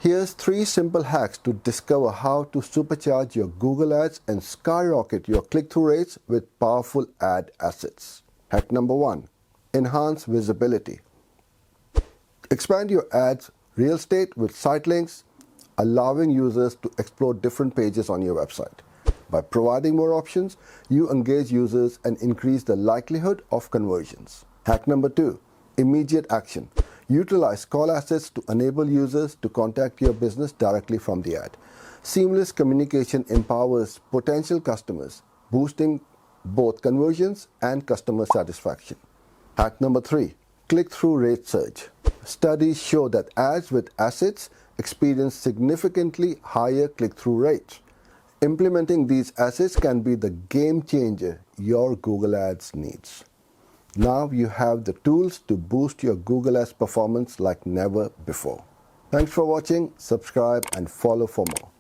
Here's 3 simple hacks to discover how to supercharge your Google Ads and skyrocket your click-through rates with powerful ad assets. Hack number 1. Enhance visibility. Expand your ads real estate with site links, allowing users to explore different pages on your website. By providing more options, you engage users and increase the likelihood of conversions. Hack number 2. Immediate action. Utilize call assets to enable users to contact your business directly from the ad. Seamless communication empowers potential customers, boosting both conversions and customer satisfaction. Hack number 3. Click-through rate surge. Studies show that ads with assets experience significantly higher click-through rates. Implementing these assets can be the game changer your Google Ads needs. Now you have the tools to boost your Google Ads performance like never before. Thanks for watching, subscribe and follow for more.